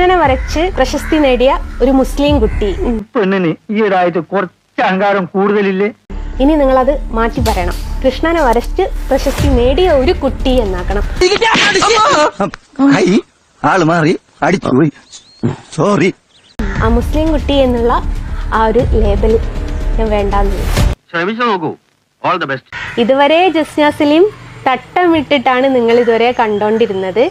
കൃഷ്ണനെ വരച്ച് പ്രശസ്തി നേടിയ ഒരു മുസ്ലിം കുട്ടി. പെണ്ണിന് ഈയിടായിട്ട് കുറച്ച് അഹങ്കാരം കൂടുതലില്ലേ? ഇനി നിങ്ങളത് മാറ്റി പറയണം. കൃഷ്ണനെ വരച്ച് പ്രശസ്തി നേടിയ ഒരു കുട്ടി എന്നാക്കണം. ആള് മാറി അടിച്ചുപോയി, സോറി. ആ മുസ്ലിം കുട്ടി എന്നുള്ള ആ ഒരു ലേബൽ ഞാൻ വേണ്ടാന്ന് വെച്ചു. ശ്രമിച്ചു നോക്കൂ. All the best. ഇതുവരെ ജസ്ന സലീം തട്ടമിട്ടിട്ടാണ് നിങ്ങൾ ഇതുവരെ കണ്ടോണ്ടിരുന്നത്.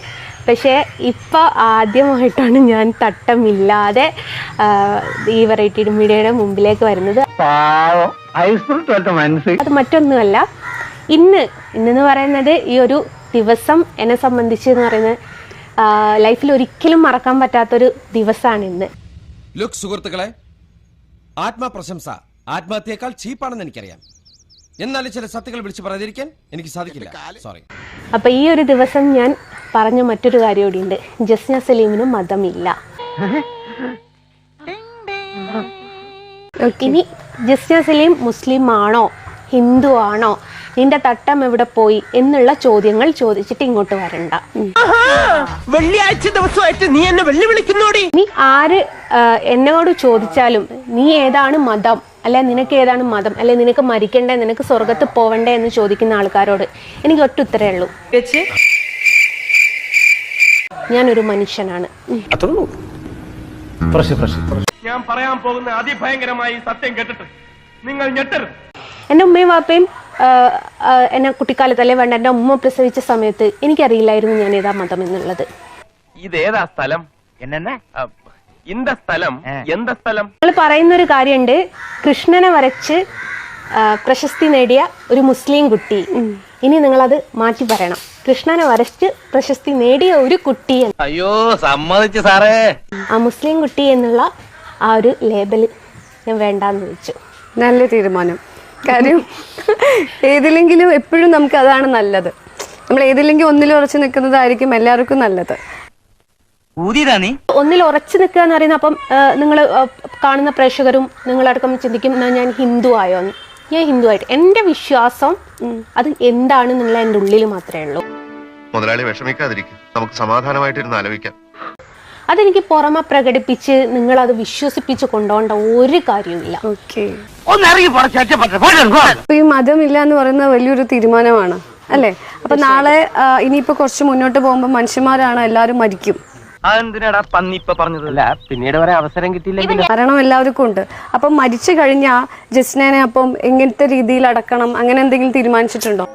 പക്ഷേ ഇപ്പൊ ആദ്യമായിട്ടാണ് ഞാൻ തട്ടമില്ലാതെ ഈ വെറൈറ്റി മീഡിയയുടെ മുമ്പിലേക്ക് വരുന്നത്. അത് മറ്റൊന്നുമല്ല, ഇന്നെന്ന് പറയുന്നത് ഈ ഒരു ദിവസം എന്നെ സംബന്ധിച്ച് എന്ന് പറയുന്നത് ലൈഫിൽ ഒരിക്കലും മറക്കാൻ പറ്റാത്തൊരു ദിവസമാണ് ഇന്ന്. ലുക്ക് സുഹൃത്തുക്കളെ, ആത്മപ്രശംസ ആത്മഹത്യയേക്കാൾ ചീപ്പാണെന്ന് എനിക്കറിയാം. എന്നാലും ചില സത്യങ്ങൾ വിളിച്ചു പറയാതിരിക്കാൻ എനിക്ക് സാധിക്കില്ല. സോറി. അപ്പൊ ഈ ഒരു ദിവസം ഞാൻ പറഞ്ഞ മറ്റൊരു കാര്യം കൂടിയുണ്ട്. ജസ്ന സലീമിന് മതമില്ല. ഇനി ജസ്ന സലീം മുസ്ലിം ആണോ ഹിന്ദു ആണോ, നിന്റെ തട്ടം എവിടെ പോയി എന്നുള്ള ചോദ്യങ്ങൾ ചോദിച്ചിട്ട് ഇങ്ങോട്ട് വരണ്ട. വെള്ളിയാഴ്ച ദിവസമായിട്ട് നീ എന്നെ വെല്ലുവിളിക്കുന്നോടി. നീ ആര് എന്നോട് ചോദിച്ചാലും നീ ഏതാണ് മതം, അല്ലെ നിനക്ക് ഏതാണ് മതം, അല്ലെ നിനക്ക് മരിക്കണ്ടേ, നിനക്ക് സ്വർഗത്ത് പോവണ്ടേ എന്ന് ചോദിക്കുന്ന ആൾക്കാരോട് എനിക്ക് ഒറ്റ ഉത്തരേ ഉള്ളൂ, ഞാനൊരു മനുഷ്യനാണ്. ഞാൻ പറയാൻ പോകുന്ന അതിഭയങ്കരമായി സത്യം കേട്ടിട്ട് നിങ്ങൾ ഞെട്ടരുത്. എൻ്റെ ഉമ്മയും വാപ്പയും എന്നെ കുട്ടിക്കാലത്തല്ലേ വേണ്ട എൻ്റെ ഉമ്മ പ്രസവിച്ച സമയത്ത് എനിക്കറിയില്ലായിരുന്നു ഞാൻ ഏതാ മതം എന്നുള്ളത്. ഇതേതാ സ്ഥലം? എന്നെ ഇന്ത സ്ഥലം എന്ത സ്ഥലം? നിങ്ങൾ പറയുന്നൊരു കാര്യമുണ്ട്, കൃഷ്ണനെ വരച്ച് പ്രശസ്തി നേടിയ ഒരു മുസ്ലിം കുട്ടി. ഇനി നിങ്ങളത് മാറ്റി പറയണം. കൃഷ്ണനെ വരച്ച് പ്രശസ്തി നേടിയ ഒരു കുട്ടി. അയ്യോ സമ്മതിച്ചു സാറേ. ആ മുസ്ലിം കുട്ടി എന്നുള്ള ആ ഒരു ലേബൽ ഞാൻ വേണ്ടാന്ന് വെച്ചു. നല്ല തീരുമാനം. കാര്യം ഏതിലെങ്കിലും എപ്പോഴും നമുക്ക് അതാണ് നല്ലത്. നമ്മൾ ഏതിലെങ്കിലും ഒന്നിൽ ഉറച്ചു നിൽക്കുന്നതായിരിക്കും എല്ലാവർക്കും നല്ലത്. ഒന്നിൽ ഉറച്ചു നിൽക്കുക എന്ന് പറയുന്നത്, അപ്പം നിങ്ങൾ കാണുന്ന പ്രേക്ഷകരും നിങ്ങളടക്കം ചിന്തിക്കും ഞാൻ ഹിന്ദു ആയോന്ന്. ഞാൻ ഹിന്ദു ആയിട്ട് എൻ്റെ വിശ്വാസം അത് എന്താണെന്നുള്ള എൻ്റെ ഉള്ളിൽ മാത്രമേ ഉള്ളൂ. മുതലാളി വിഷമിക്കാതിരിക്കും, നമുക്ക് സമാധാനമായിട്ടിരുന്ന് ആലോചിക്കാം. അതെനിക്ക് പുറമെ പ്രകടിപ്പിച്ച് നിങ്ങളത് വിശ്വസിപ്പിച്ച് കൊണ്ടുപോകേണ്ട ഒരു കാര്യവുമില്ല. ഓക്കെ, അപ്പൊ ഈ മതമില്ല എന്ന് പറയുന്നത് വലിയൊരു തീരുമാനമാണ് അല്ലേ? അപ്പൊ നാളെ ഇനിയിപ്പോ കുറച്ച് മുന്നോട്ട് പോകുമ്പോൾ മനുഷ്യന്മാരാണ് എല്ലാവരും മരിക്കും. അതെന്തിനാടാ പന്നി ഇപ്പൊ പറഞ്ഞതല്ല, പിന്നീട് വരെ അവസരം കിട്ടിയില്ലെങ്കിൽ മരണം എല്ലാവർക്കും ഉണ്ട്. അപ്പം മരിച്ചു കഴിഞ്ഞാൽ ജസ്നനെ അപ്പം എങ്ങനത്തെ രീതിയിൽ അടക്കണം, അങ്ങനെ എന്തെങ്കിലും തീരുമാനിച്ചിട്ടുണ്ടോ?